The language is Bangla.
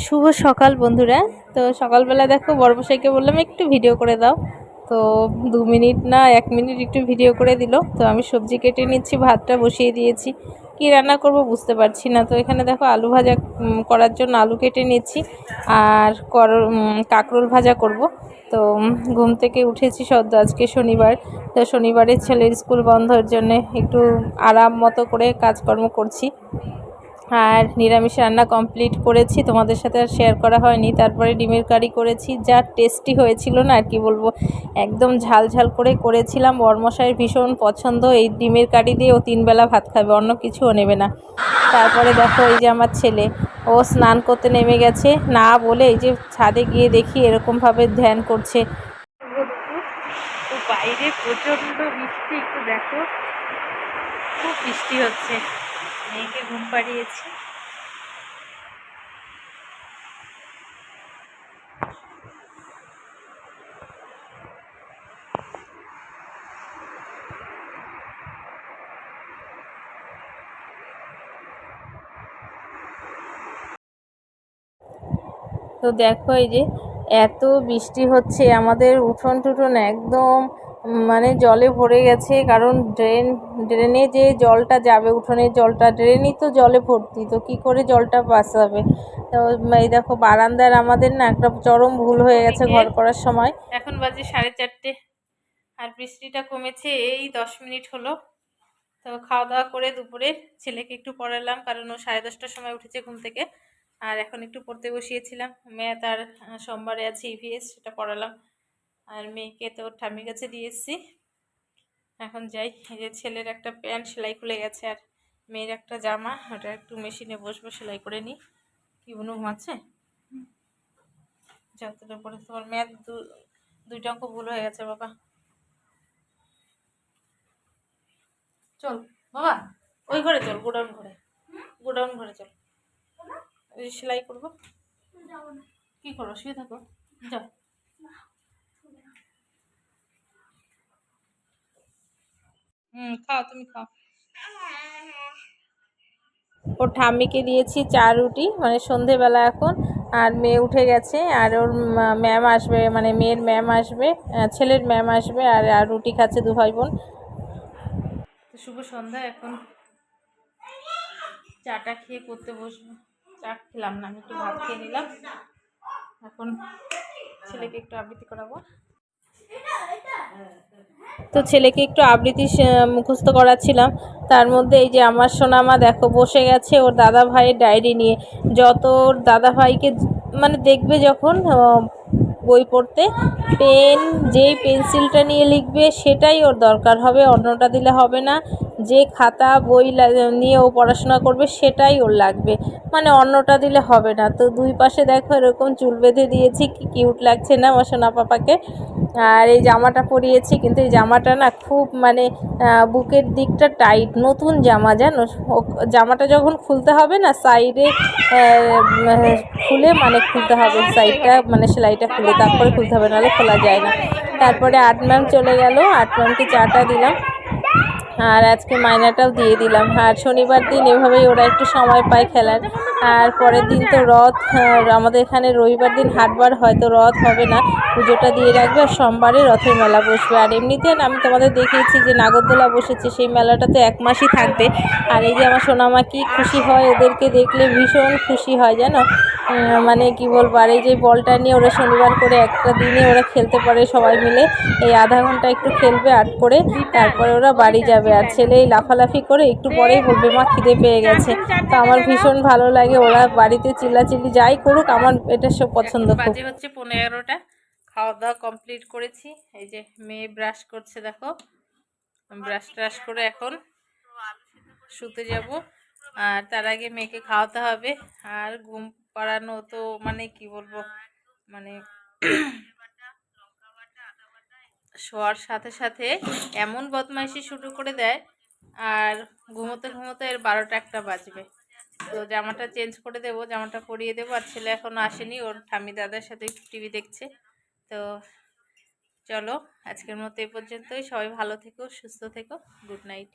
শুভ সকাল বন্ধুরা। তো সকালবেলা দেখো বড়মশাইকে বললাম একটু ভিডিও করে দাও। তো 2 মিনিট না 1 মিনিট একটু ভিডিও করে দিল। তো আমি সবজি কেটে নিচ্ছি, ভাতটা বসিয়ে দিয়েছি। কি রান্না করব বুঝতে পারছি না। তো এখানে দেখো আলু ভাজা করার জন্য আলু কেটে নিচ্ছি, আর কাঁকরোল ভাজা করব। তো ঘুম থেকে উঠেছি সদ্য, আজকে শনিবার। তো শনিবারের ছেলের স্কুল বন্ধের জন্য একটু আরাম মতো করে কাজকর্ম করছি। আর নিরামিষ রান্না কমপ্লিট করেছি, তোমাদের সাথে আর শেয়ার করা হয়নি। তারপরে ডিমের কারি করেছি, যা টেস্টি হয়েছিল না আর কি বলবো, একদম ঝাল ঝাল করে করেছিলাম। বরমশাইয়ের ভীষণ পছন্দ এই ডিমের কারি দিয়ে, ও 3 বেলা ভাত খাবে, অন্য কিছুও নেবে না। তারপরে দেখো এই যে আমার ছেলে, ও স্নান করতে নেমে গেছে, না বলে এই যে ছাদে গিয়ে দেখি এরকমভাবে ধ্যান করছে। তো বাইরে প্রচণ্ড বৃষ্টি, একটু দেখো খুব বৃষ্টি হচ্ছে। মেয়েকে ঘুম পাড়িয়েছি। তো দেখো এই যে এত বৃষ্টি হচ্ছে, আমাদের উঠোন টুঠোন একদম মানে জলে ভরে গেছে। কারণ ড্রেনে যে জলটা যাবে, উঠোনের জলটা ড্রেনই তো জলে ভর্তি, তো কি করে জলটা বাঁচাবে। তো এই দেখো বারান্দার আমাদের না একটা চরম ভুল হয়ে গেছে ঘর করার সময়। এখন বাজে 4:30, আর বৃষ্টিটা কমেছে এই 10 মিনিট হলো। তো খাওয়া দাওয়া করে দুপুরে ছেলেকে একটু পড়ালাম, কারণ ও 10:30টার সময় উঠেছে ঘুম থেকে। আর এখন একটু পড়তে বসিয়েছিলাম, ম্যাথ আর সোমবারে আছে ইভিএস, সেটা পড়ালাম। আর মেয়েকে তো ঠাম্মির কাছে দিয়ে এসেছি। এখন যাই, এই যে ছেলের একটা প্যান্ট সেলাই খুলে গেছে, আর মেয়ের একটা জামা, ওটা একটু মেশিনে বসবো সেলাই করে নিই। কি বুনু ঘুমাচ্ছে? যতটা পরে তোমার ম্যাথ দুইটা অঙ্ক ভুল হয়ে গেছে বাবা। চল বাবা, ওই ঘরে চল, গোডাউন ঘরে, গোডাউন ঘরে চল, সেলাই করবো। কি করো, শুয়ে থাকো, যাও। খাও, তুমি খাও। ওর ঠাম্মিকে দিয়েছি 4 রুটি, মানে সন্ধেবেলা এখন। আর মেয়ে উঠে গেছে, আর ওর ম্যাম আসবে, মানে মেয়ের ম্যাম আসবে, ছেলের ম্যাম আসবে, আর আর রুটি খাচ্ছে 2 ভাই বোন। তো শুভ সন্ধ্যা। এখন চাটা খেয়ে করতে বসবো। চা খেলাম না, আমি একটু ভাত খেয়ে নিলাম। এখন ছেলেকে একটু আবৃত্তি করাবো। তো ছেলেকে একটু আবৃত্তি মুখস্থ করাচ্ছিলাম। তার মধ্যে এই যে আমার সোনামা দেখো বসে গেছে ওর দাদা ভাইয়ের ডায়েরি নিয়ে। যত ওর দাদা ভাইকে মানে দেখবে যখন বই পড়তে, পেন, যেই পেন্সিলটা নিয়ে লিখবে সেটাই ওর দরকার হবে, অন্যটা দিলে হবে না। যে খাতা বই নিয়ে ও পড়াশোনা করবে সেটাই ওর লাগবে, মানে অন্যটা দিলে হবে না। তো দুই পাশে দেখো এরকম চুল বেঁধে দিয়েছি, কি কিউট লাগছে না আমার সোনা পাপাকে। আর এই জামাটা পরিয়েছি, কিন্তু এই জামাটা না খুব মানে বুকের দিকটা টাইট, নতুন জামা জানো। জামাটা যখন খুলতে হবে না সাইডে খুলে, মানে খুলতে হবে সাইডটা, মানে সেলাইটা খুলে তারপরে খুলতে হবে, নাহলে খোলা যায় না। তারপরে 8 ম্যাম চলে গেল, 8 ম্যামকে চাটা দিলাম, আর আজকে মাইনাটাও দিয়ে দিলাম। আর শনিবার দিন এভাবেই ওরা একটু সময় পায় খেলার। আর পরের দিন তো রথ, আমাদের এখানে রবিবার দিন হাটবার হয়, তো রথ হবে না, পুজোটা দিয়ে রাখবে, আর সোমবারে রথের মেলা বসবে। আর এমনিতে আমি তোমাদের দেখিয়েছি যে নাগরদোলা বসেছে, সেই মেলাটা তো 1 মাসই থাকবে। আর এই যে আমার সোনামা কি খুশি হয়, ওদেরকে দেখলে ভীষণ খুশি হয় জানো। মানে কি বলবো। আর এই যে বলটা নিয়ে ওরা শনিবার করে একটা দিনে ওরা খেলতে পারে সবাই মিলে, এই আধা ঘন্টা একটু খেলবে আট করে, তারপরে ওরা বাড়ি যাবে। আর ছেলে লাফালাফি করে একটু পরেই বলবে মা খিদে পেয়ে গেছে। তো আমার ভীষণ ভালো লাগে, ওরা বাড়িতে চিল্লাচিল্লি যাই করুক, আমার এটা সব পছন্দ। বাজে হচ্ছে 15টা, খাওয়া দাওয়া কমপ্লিট করেছি। এই যে মেয়ে ব্রাশ করছে দেখো, ব্রাশ ট্রাশ করে এখন শুতে যাব। আর তার আগে মেয়েকে খাওয়াতে হবে। আর ঘুম পাড়ানো তো মানে কি বলবো, মানে শোয়ার সাথে সাথে এমন বদমাইশি শুরু করে দেয়, আর ঘুমোতে ঘুমোতে এর 12টা-1টা বাজবে। তো জামাটা চেঞ্জ করে দেবো, জামাটা পরিয়ে দেবো। আর ছেলে এখনও আসেনি, ওর ঠাম্মি দাদার সাথে টিভি দেখছে। তো চলো আজকের মতো এই পর্যন্তই, সবাই ভালো থেকো, সুস্থ থেকো, গুড নাইট।